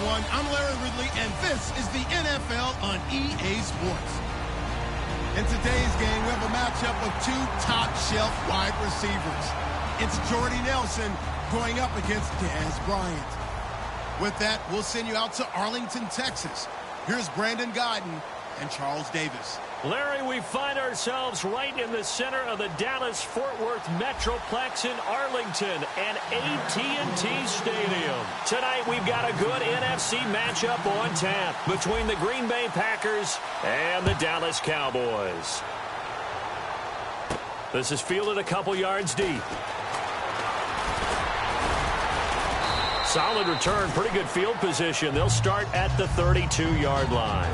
everyone. I'm Larry Ridley, and this is the NFL on EA Sports. In today's game, we have a matchup of two top-shelf wide receivers. It's Jordy Nelson going up against Dez Bryant. With that, we'll send you out to Arlington, Texas. Here's Brandon Godden and Charles Davis. Larry, we find ourselves right in the center of the Dallas-Fort Worth Metroplex in Arlington and AT&T Stadium. Tonight, we've got a good NFC matchup on tap between the Green Bay Packers and the Dallas Cowboys. This is fielded a couple yards deep. Solid return, pretty good field position. They'll start at the 32-yard line.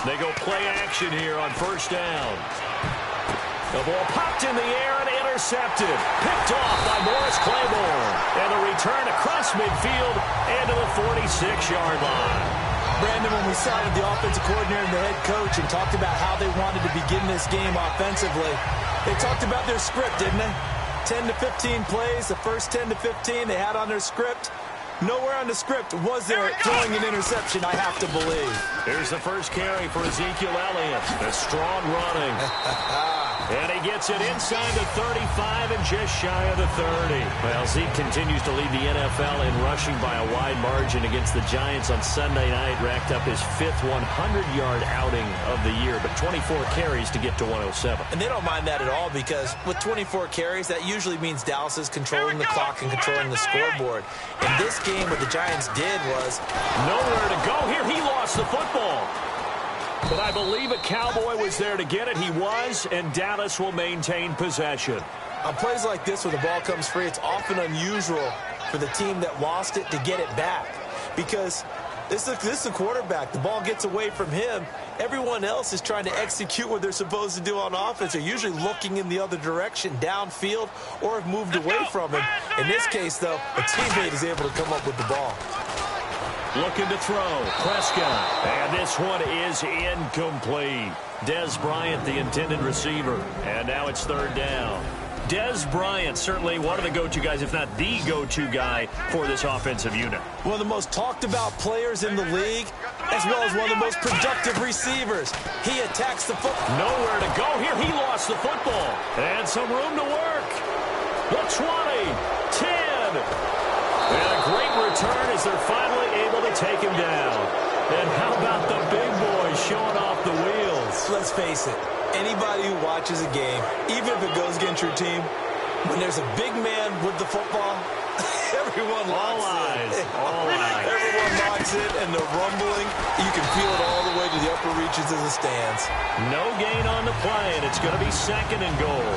They go play action here on first down. The ball popped in the air and intercepted. Picked off by Morris Claiborne. And the return across midfield and to the 46-yard line. Brandon, when we sat with the offensive coordinator and the head coach and talked about how they wanted to begin this game offensively, they talked about their script, didn't they? 10 to 15 plays, the first 10 to 15 they had on their script. Nowhere on the script was there throwing an interception, I have to believe. Here's the first carry for Ezekiel Elliott. A strong running. And he gets it inside the 35 and just shy of the 30. Well, Zeke continues to lead the NFL in rushing by a wide margin against the Giants on Sunday night. Racked up his fifth 100-yard outing of the year, but 24 carries to get to 107. And they don't mind that at all because with 24 carries, that usually means Dallas is controlling the clock and controlling the scoreboard. In this game, what the Giants did was nowhere to go here. He lost the football. But I believe a Cowboy was there to get it. He was, and Dallas will maintain possession. On plays like this where the ball comes free, it's often unusual for the team that lost it to get it back. Because this is the quarterback. The ball gets away from him. Everyone else is trying to execute what they're supposed to do on offense. They're usually looking in the other direction, downfield, or have moved away from him. In this case, though, a teammate is able to come up with the ball. Looking to throw. Prescott. And this one is incomplete. Dez Bryant, the intended receiver. And now it's third down. Dez Bryant, certainly one of the go-to guys, if not the go-to guy for this offensive unit. One of the most talked-about players in the league, as well as one of the most productive receivers. He attacks the football. Nowhere to go here. He lost the football. And some room to work. The 20, 10. And a great return as they're finally able to take him down. And how about the big boys showing off the wheels? Let's face it. Anybody who watches a game, even if it goes against your team, when there's a big man with the football, everyone locks in. All eyes. Everyone locks in, and the rumbling, you can feel it all the way to the upper reaches of the stands. No gain on the play, and it's going to be second and goal.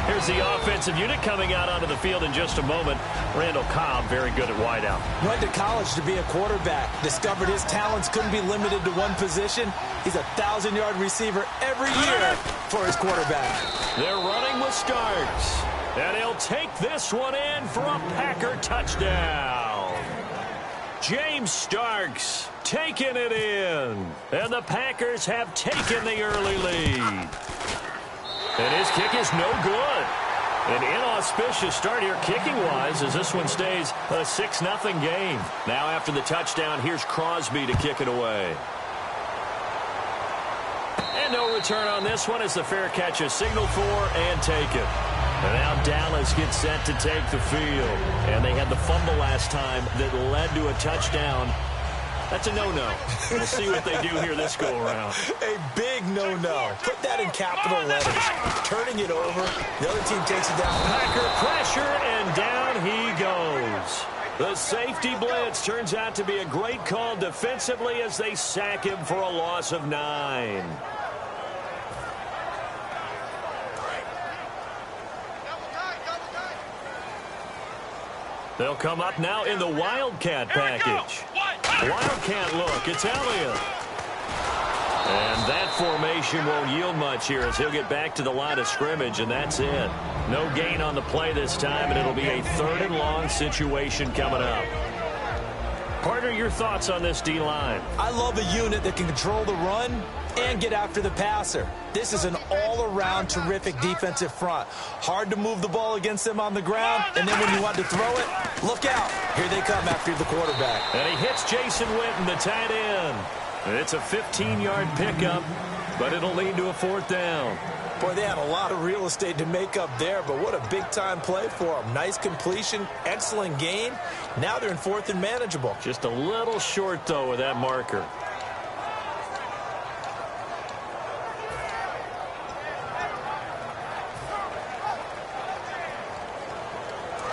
Here's the offensive unit coming out onto the field in just a moment. Randall Cobb, very good at wideout. Went to college to be a quarterback. Discovered his talents couldn't be limited to one position. He's a 1,000-yard receiver every year for his quarterback. They're running with Starks. And he'll take this one in for a Packer touchdown. James Starks taking it in. And the Packers have taken the early lead. And his kick is no good. An inauspicious start here kicking-wise as this one stays a 6-0 game. Now after the touchdown, here's Crosby to kick it away. And no return on this one as the fair catch is signaled for and taken. And now Dallas gets set to take the field. And they had the fumble last time that led to a touchdown. That's a no-no. We'll see what they do here this go-around. A big no-no. Put that in capital letters. Turning it over. The other team takes it down. Packer pressure, and down he goes. The safety blitz turns out to be a great call defensively as they sack him for a loss of 9. They'll come up now in the Wildcat package. Wildcat look. It's Elliott. And that formation won't yield much here as he'll get back to the line of scrimmage, and that's it. No gain on the play this time, and it'll be a 3rd and long situation coming up. Partner, your thoughts on this D-line? I love a unit that can control the run and get after the passer. This is an all-around terrific defensive front. Hard to move the ball against them on the ground, and then when you want to throw it, look out. Here they come after the quarterback. And he hits Jason Witten, the tight end. And it's a 15-yard pickup, but it'll lead to a 4th down. Boy, they had a lot of real estate to make up there, but what a big-time play for them. Nice completion, excellent gain. Now they're in 4th and manageable. Just a little short, though, with that marker.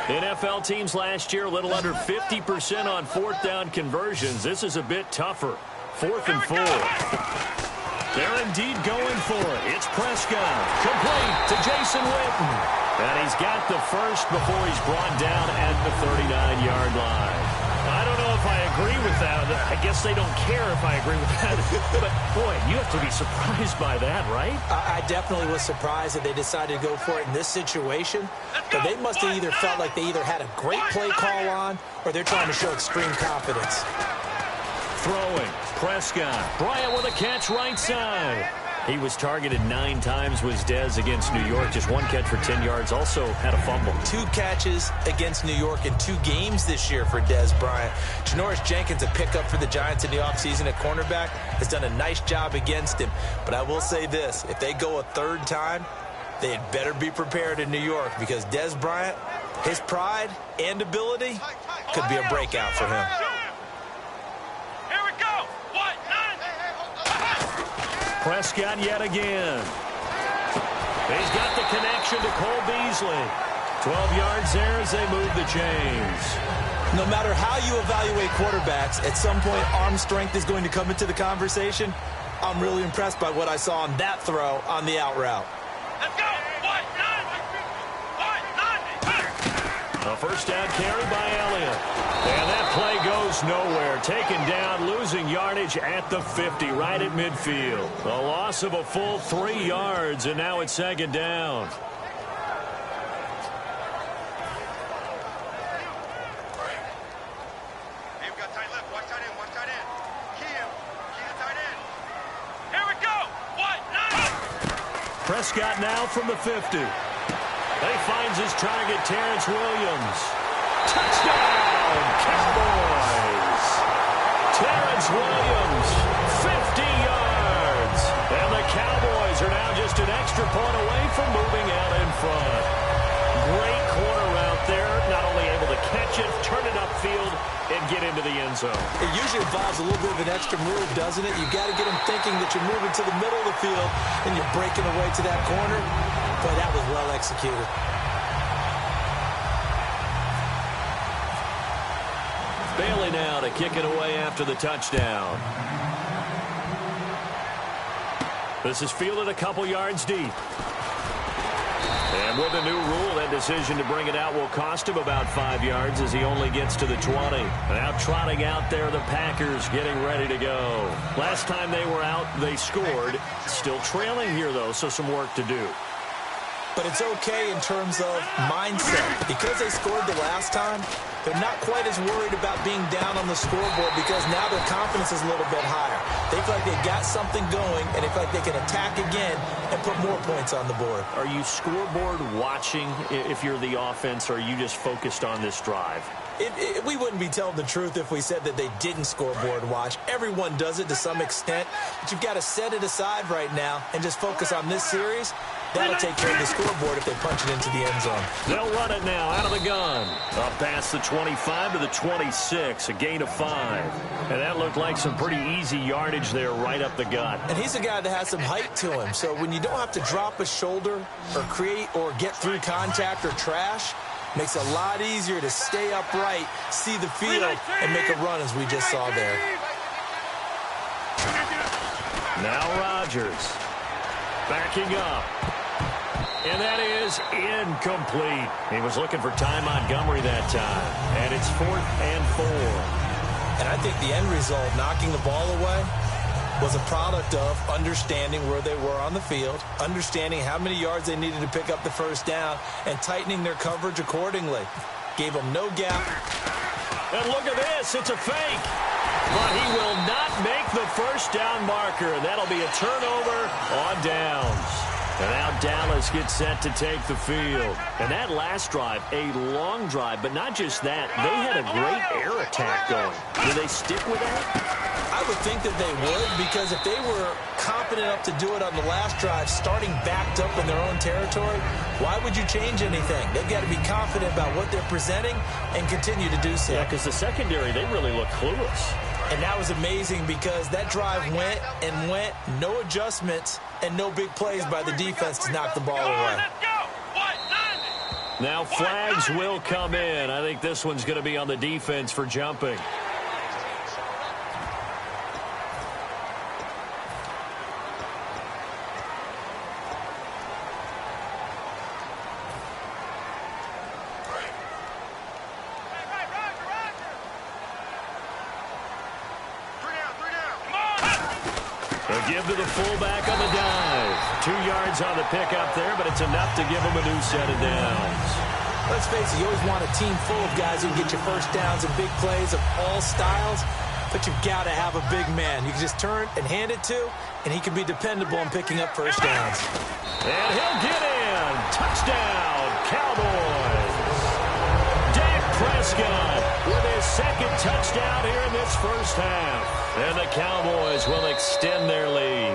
NFL teams last year a little under 50% on 4th down conversions. This is a bit tougher. 4th and 4. They're indeed going for it. It's Prescott. Complete to Jason Witten. And he's got the first before he's brought down at the 39-yard line. I don't know if I agree with that. I guess they don't care if I agree with that. But, boy, you have to be surprised by that, right? I definitely was surprised that they decided to go for it in this situation. But they must have either felt like they either had a great play call on or they're trying to show extreme confidence. Throwing. Prescott. Bryant with a catch right side. He was targeted 9 times, was Dez against New York. Just 1 catch for 10 yards. Also had a fumble. 2 catches against New York in 2 games this year for Dez Bryant. Janoris Jenkins, a pickup for the Giants in the offseason at cornerback, has done a nice job against him. But I will say this, if they go a 3rd time, they had better be prepared in New York because Dez Bryant, his pride and ability could be a breakout for him. Prescott yet again. He's got the connection to Cole Beasley. 12 yards there as they move the chains. No matter how you evaluate quarterbacks, at some point arm strength is going to come into the conversation. I'm really impressed by what I saw on that throw on the out route. Let's go! A 1st down carry by Elliott. And that play goes nowhere. Taken down, losing yardage at the 50, right at midfield. A loss of a full 3 yards, and now it's 2nd down. Hey, we got tight left. Watch tight end. Watch tight end. Key him. Key the tight end. Here we go. Prescott now from the 50. He finds his target, Terrence Williams. Touchdown, Cowboys! Terrence Williams, 50 yards. And the Cowboys are now just an extra point away from moving out in front. Great corner route there. Not only able to catch it, turn it upfield, and get into the end zone. It usually involves a little bit of an extra move, doesn't it? You've got to get them thinking that you're moving to the middle of the field and you're breaking away to that corner. Boy, that was well executed. Bailey now to kick it away after the touchdown. This is fielded a couple yards deep. And with the new rule, that decision to bring it out will cost him about 5 yards as he only gets to the 20. Now trotting out there, the Packers getting ready to go. Last time they were out, they scored. Still trailing here, though, so some work to do. But it's okay in terms of mindset. Because they scored the last time, they're not quite as worried about being down on the scoreboard because now their confidence is a little bit higher. They feel like they got something going, and they feel like they can attack again and put more points on the board. Are you scoreboard watching if you're the offense, or are you just focused on this drive? We wouldn't be telling the truth if we said that they didn't scoreboard watch. Everyone does it to some extent, but you've got to set it aside right now and just focus on this series. That'll take care of the scoreboard if they punch it into the end zone. They'll run it now out of the gun. Up past the 25 to the 26, a gain of 5. And that looked like some pretty easy yardage there right up the gut. And he's a guy that has some height to him. So when you don't have to drop a shoulder or create or get through contact or trash, makes it a lot easier to stay upright, see the field, and make a run as we just saw there. Now Rodgers backing up. And that is incomplete. He was looking for Ty Montgomery that time. And it's 4th and 4. And I think the end result, knocking the ball away, was a product of understanding where they were on the field, understanding how many yards they needed to pick up the first down, and tightening their coverage accordingly. Gave them no gap. And look at this. It's a fake. But he will not make the first down marker. That'll be a turnover on downs. And now Dallas gets set to take the field. And that last drive, a long drive, but not just that. They had a great air attack going. Do they stick with that? I would think that they would, because if they were confident enough to do it on the last drive, starting backed up in their own territory, why would you change anything? They've got to be confident about what they're presenting and continue to do so. Yeah, because the secondary, they really look clueless. And that was amazing because that drive went and went, no adjustments and no big plays by the defense to knock the ball away. Now flags will come in. I think this one's going to be on the defense for jumping. Give to the fullback on the dive. 2 yards on the pickup there, but it's enough to give him a new set of downs. Let's face it, you always want a team full of guys who can get you first downs and big plays of all styles, but you've got to have a big man. You can just turn and hand it to, and he can be dependable in picking up first downs. And he'll get in. Touchdown, Cowboys. Dak Prescott with his second touchdown here in this first half. And the Cowboys will extend their lead.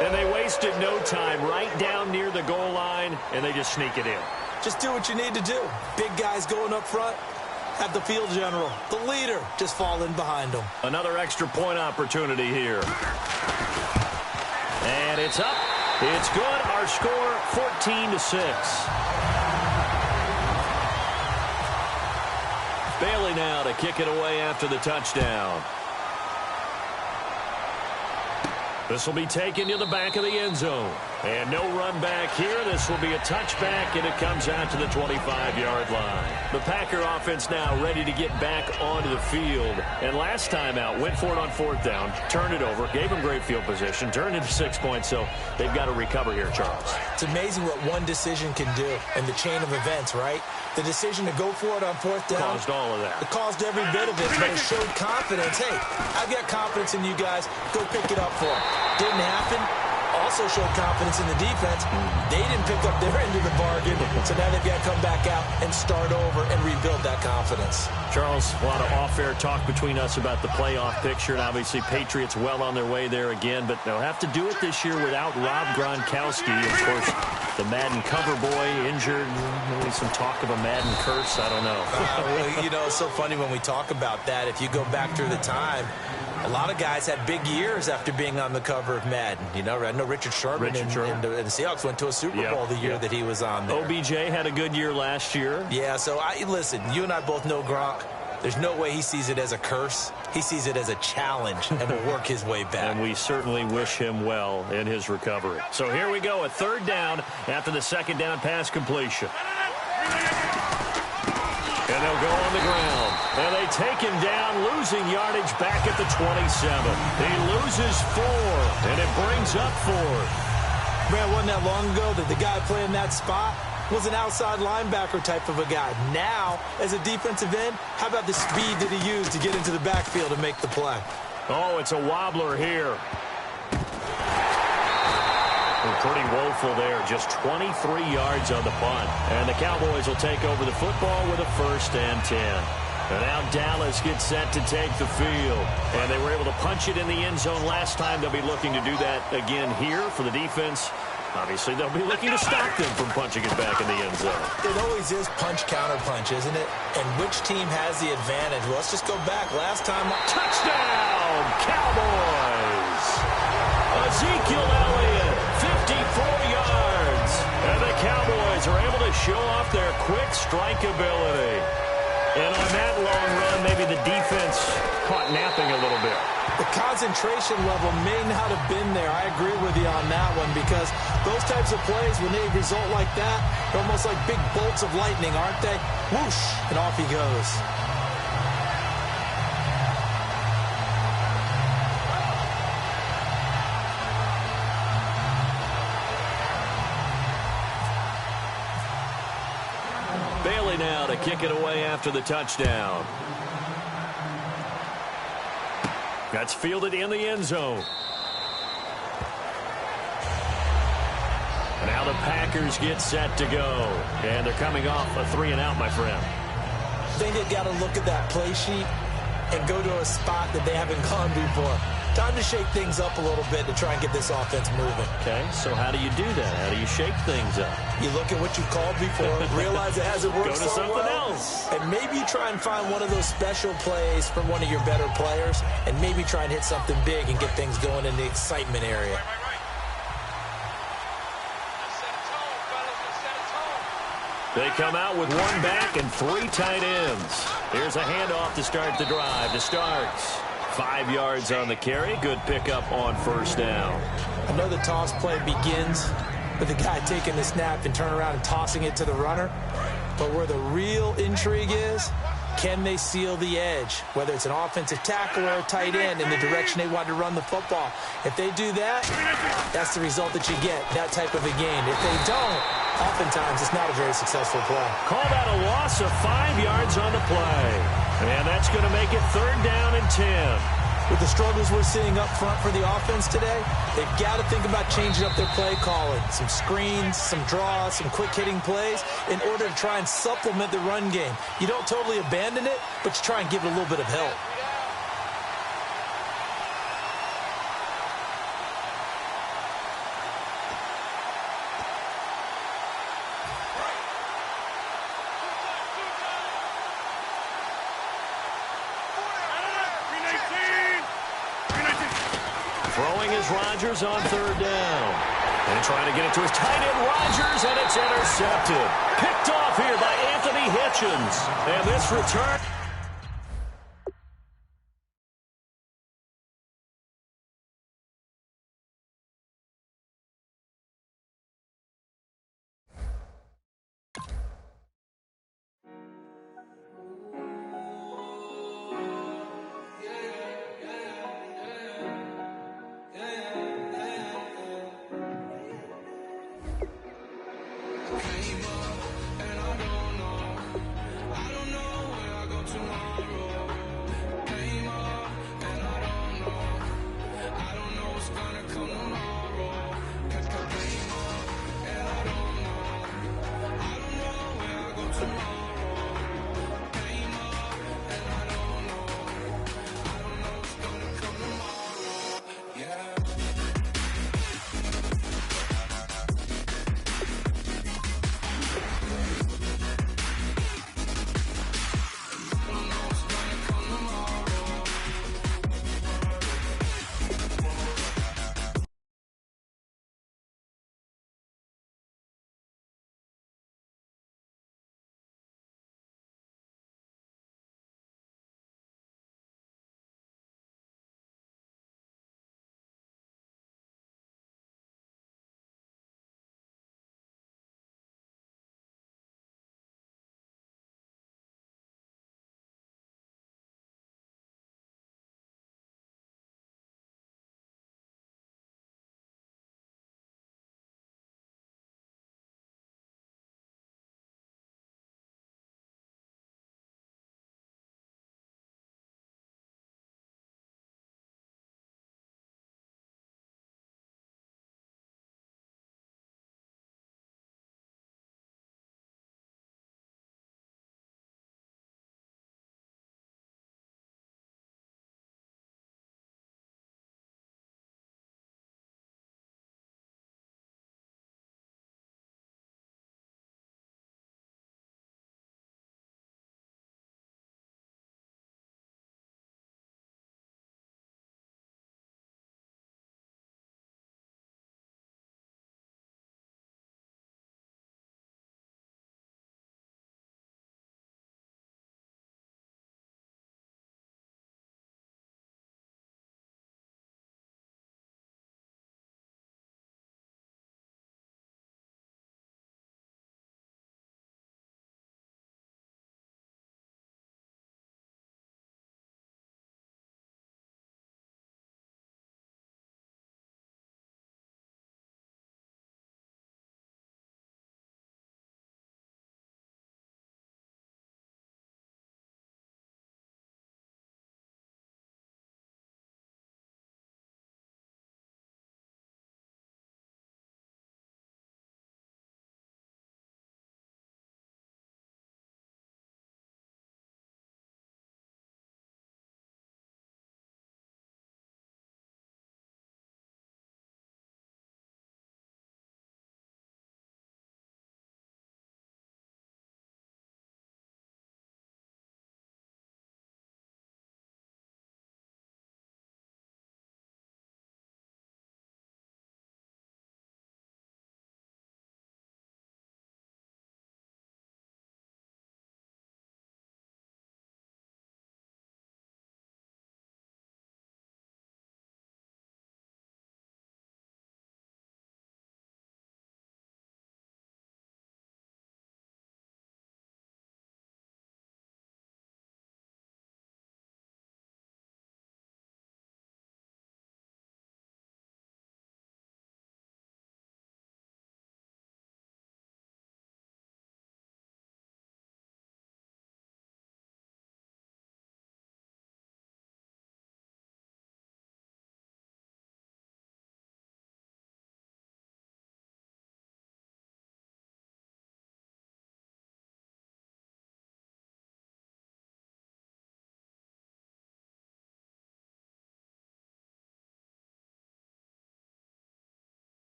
And they wasted no time right down near the goal line, and they just sneak it in. Just do what you need to do. Big guys going up front. Have the field general, the leader, just fall in behind them. Another extra point opportunity here. And it's up. It's good. Our score, 14-6. Bailey now to kick it away after the touchdown. This will be taken to the back of the end zone. And no run back here. This will be a touchback, and it comes out to the 25-yard line. The Packer offense now ready to get back onto the field. And last time out, went for it on fourth down, turned it over, gave them great field position, turned into 6 points, so they've got to recover here, Charles. It's amazing what one decision can do in the chain of events, right? The decision to go for it on fourth down. Caused all of that. It caused every bit of it, but it showed confidence. Hey, I've got confidence in you guys. Go pick it up for them. Didn't happen. Also showed confidence in the defense. They didn't pick up their end of the bargain, so now they've got to come back out and start over and rebuild that confidence. Charles, a lot of off-air talk between us about the playoff picture, and obviously Patriots well on their way there again, but they'll have to do it this year without Rob Gronkowski. Of course, the Madden cover boy injured. Maybe some talk of a Madden curse. I don't know. You know, it's so funny when we talk about that. If you go back through the time, a lot of guys had big years after being on the cover of Madden. You know, I know Richard Sherman and the Seahawks went to a Super Bowl the year that he was on there. OBJ had a good year last year. Yeah, so listen, you and I both know Gronk. There's no way he sees it as a curse. He sees it as a challenge and will work his way back. And we certainly wish him well in his recovery. So here we go, a third down after the second down pass completion. And they'll go on the ground. And they take him down, losing yardage back at the 27. He loses 4, and it brings up 4. Man, wasn't that long ago that the guy playing that spot was an outside linebacker type of a guy. Now, as a defensive end, how about the speed that he used to get into the backfield and make the play? Oh, it's a wobbler here. Pretty woeful there. Just 23 yards on the punt. And the Cowboys will take over the football with a 1st and 10. And now Dallas gets set to take the field. And they were able to punch it in the end zone last time. They'll be looking to do that again here for the defense. Obviously, they'll be looking to stop them from punching it back in the end zone. It always is punch-counter-punch, isn't it? And which team has the advantage? Well, let's just go back. Last time... Touchdown, Cowboys! Ezekiel Elliott, 54 yards. And the Cowboys are able to show off their quick strike ability. And on that long run, maybe the defense caught napping a little bit. The concentration level may not have been there. I agree with you on that one because those types of plays, when they result like that, they're almost like big bolts of lightning, aren't they? Whoosh, and off he goes. now to kick it away after the touchdown. That's fielded in the end zone. Now the Packers get set to go. And they're coming off a 3-and-out, my friend. I think they've got to look at that play sheet and go to a spot that they haven't gone before. Time to shake things up a little bit to try and get this offense moving. Okay, so how do you do that? How do you shake things up? You look at what you called before, realize it hasn't worked Go to so something well, else. and maybe try and find one of those special plays from one of your better players, and maybe try and hit something big and get things going in the excitement area. They come out with one back and 3 tight ends. Here's a handoff to start the drive to Starks. 5 yards on the carry. Good pickup on first down. I know the toss play begins with the guy taking the snap and turn around and tossing it to the runner. But where the real intrigue is, can they seal the edge? Whether it's an offensive tackle or a tight end in the direction they want to run the football. If they do that, that's the result that you get, that type of a game. If they don't, oftentimes it's not a very successful play. Call that a loss of 5 yards on the play. And that's going to make it 3rd down and 10. With the struggles we're seeing up front for the offense today, they've got to think about changing up their play calling. Some screens, some draws, some quick-hitting plays in order to try and supplement the run game. You don't totally abandon it, but you try and give it a little bit of help. Throwing is Rodgers on 3rd down. And trying to get it to his tight end, Rodgers, and it's intercepted. Picked off here by Anthony Hitchens. And this return...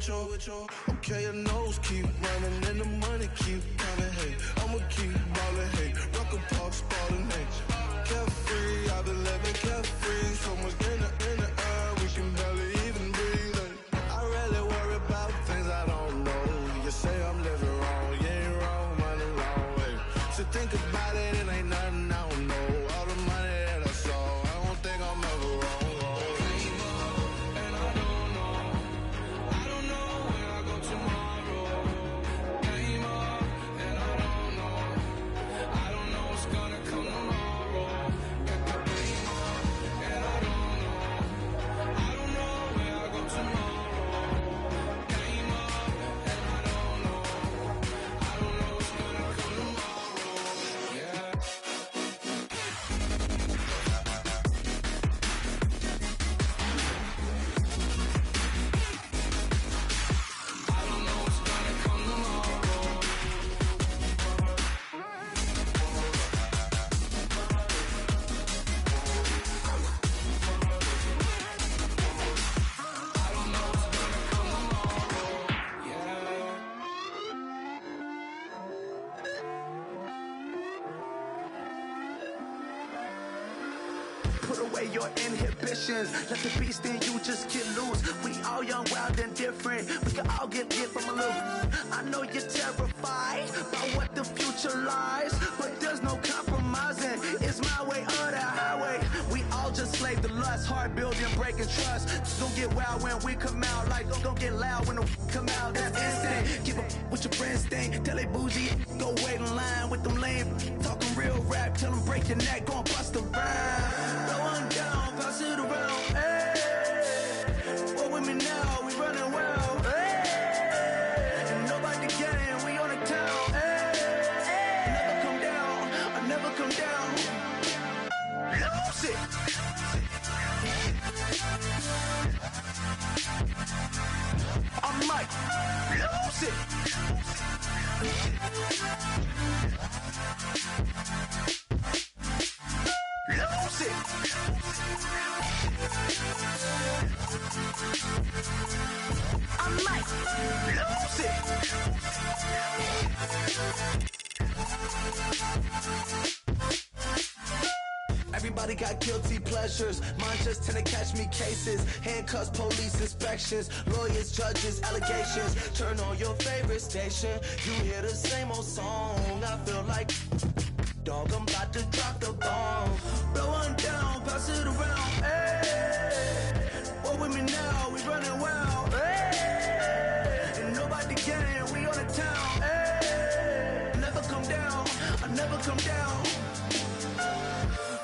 you. Okay, your nose keep running and the money keep coming. Hey, I'ma keep ballin'. Hey, rock a park, ballin'. Hey, carefree, I've been living carefree. So much in the air, we can barely even breathe. Hey, I really worry about things I don't know. You say I'm living wrong, you ain't wrong, money wrong. Hey, so think about it, it ain't nothing I don't know. All the money that I saw, I don't think I'm ever wrong. Your inhibitions, let the beast in you just get loose. We all young, wild, and different. We can all get from a little. I know you're terrified by what the future lies, but there's no compromising. It's my way or the highway. We all just slave to lust, hard building, breaking trust. Don't get wild when we come out, like don't get loud when the come out. That's instant. Give up what your friends think. Tell they bougie, go wait in line with them lame. Talking real rap, tell them break your neck, gon' bust a rhyme. Blow one down, pass it around. Hey, what with me now? We running wild. Hey, and nobody game, we on the town. Hey, never come down, I never come down. Lose it. I might lose it. Lose it. I might lose it. Everybody got guilty pleasures. Mine just tend to catch me cases. Handcuffs, police inspections, lawyers, judges, allegations. Turn on your favorite station. You hear the same old song. I feel like dog, I'm about to drop the bomb. Blow one down, pass it around. Hey, what with me now? We running wild. Hey, and nobody game, we on the town. Hey, never come down, I never come down.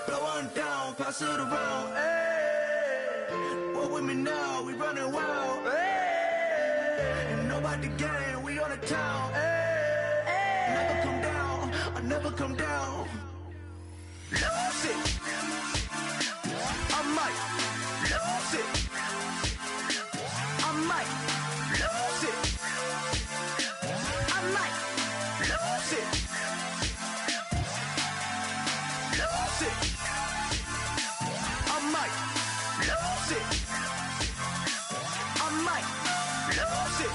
Blow one down, pass it around. Hey, what with me now? We running wild. Hey, and nobody game, we on the town. Hey, never come down, I never come down. Lose it. I might lose it. I might lose it. I might lose it. Lose it. I might lose it. I might lose it.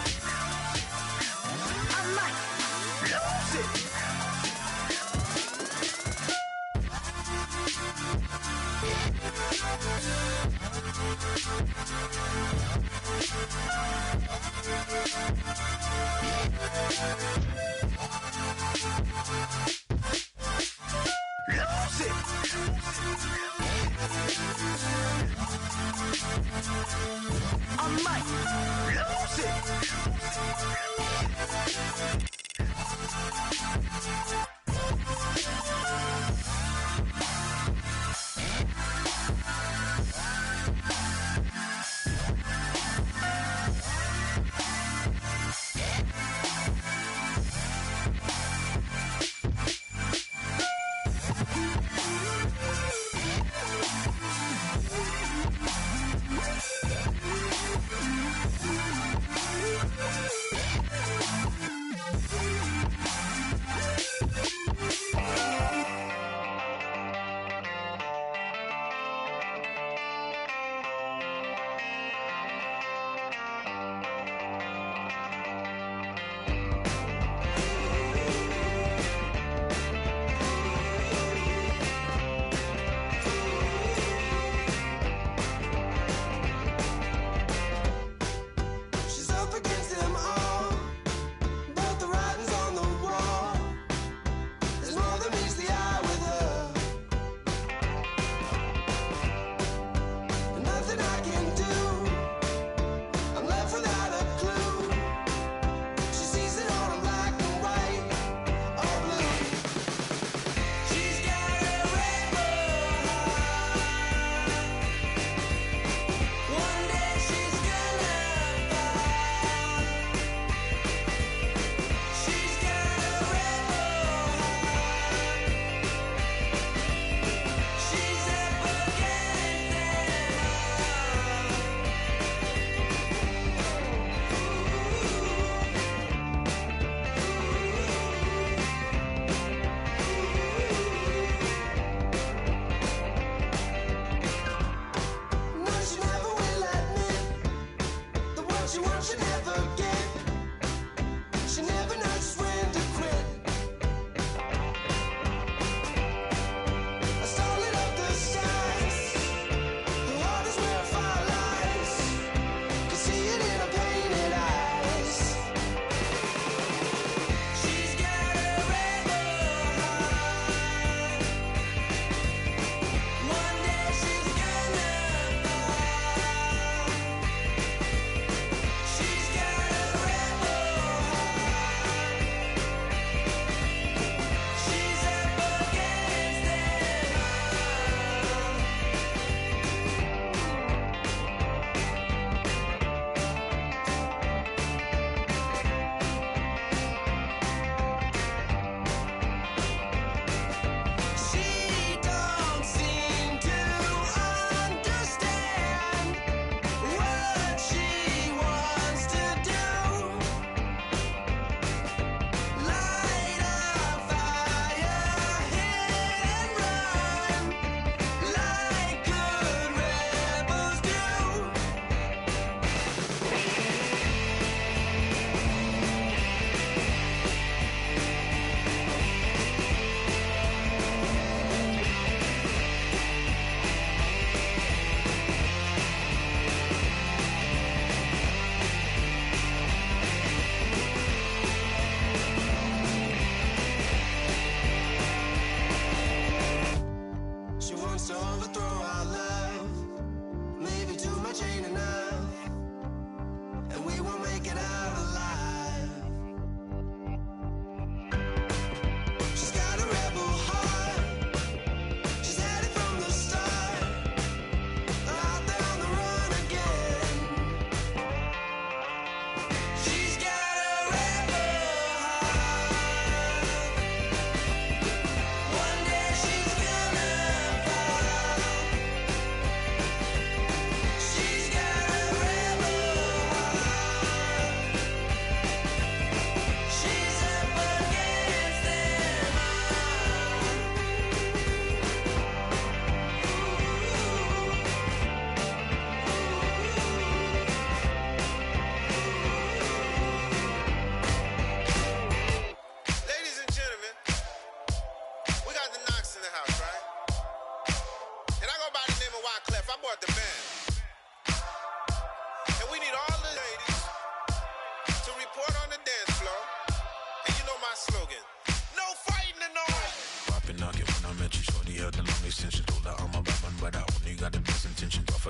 I might lose it. Lose it. I might lose it.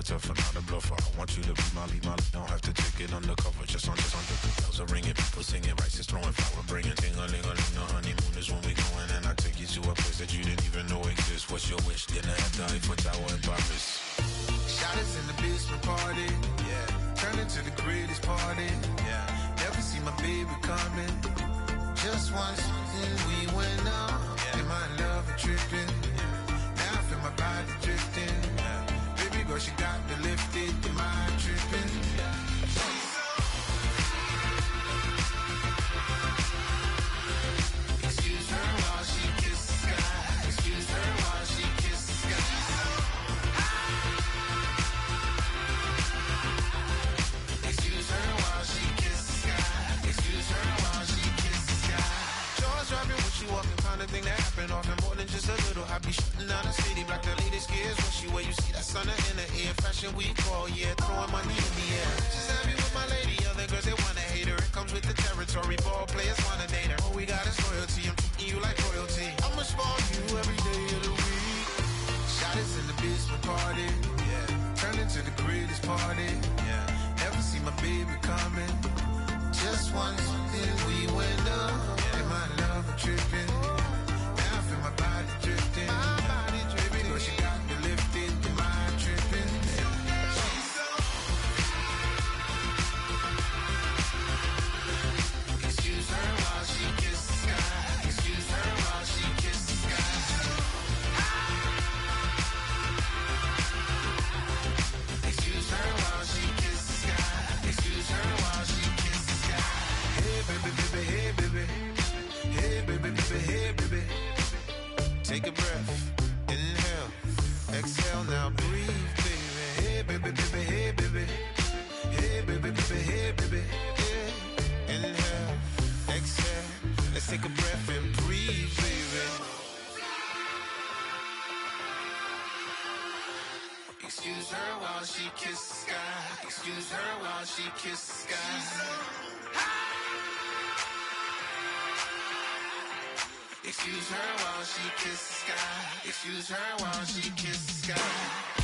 tougher, not a bluffer. I want you to be my, don't have to take it undercover. Just on the bells are ringing, people singing, rice is throwing flower, bringing ting-a-ling-a-ling. The honeymoon is when we going, and I take you to a place that you didn't even know exists. What's your wish? Dinner at the Eiffel Tower in Paris. Shot us in the basement party, yeah. Turn into the greatest party, yeah. Never see my baby coming. Just once, and we went up, yeah. And my love and tripping, yeah. Now I feel my body drifting, yeah. Baby girl, she got me lifted, the mind tripping, yeah. Excuse her while she kisses the sky. Excuse her while she kisses the sky. Excuse her while she kisses the sky. Excuse her while she kisses the sky. Jaws dropping when she walking, kind of thing that happen often. More than just a little. I be shutting down the city, black the latest gears. When she wear, you see that sun in the air. Fashion week all year, throwing money in the air. She's happy with my lady, other girls they wanna hate her. It comes with the territory, ball players wanna date her. All we got is loyalty, I'm treating you like royalty. I'ma spoil you every day of the week. Shot us in the basement party, yeah. Turned into the greatest party, yeah. Never see my baby coming. Just once, then we went up, yeah. And my love was tripping. Now I feel my body drifting. My body drifting. Baby girl, she got me lifted. The mind tripping. Excuse her while she kisses the sky. Excuse her while she kisses the sky. Excuse her while she kisses the sky. Excuse her while she kisses the sky. Hey baby, baby, hey baby. Hey baby, baby, hey baby. Take a breath, inhale, exhale, now breathe, baby. Hey baby, baby, hey baby. Hey baby, baby, hey baby. Yeah. Inhale, exhale, let's take a breath and breathe, baby. Excuse her while she kisses the sky. Excuse her while she kisses the sky. Excuse her while she kisses the sky. Excuse her while she kisses the sky.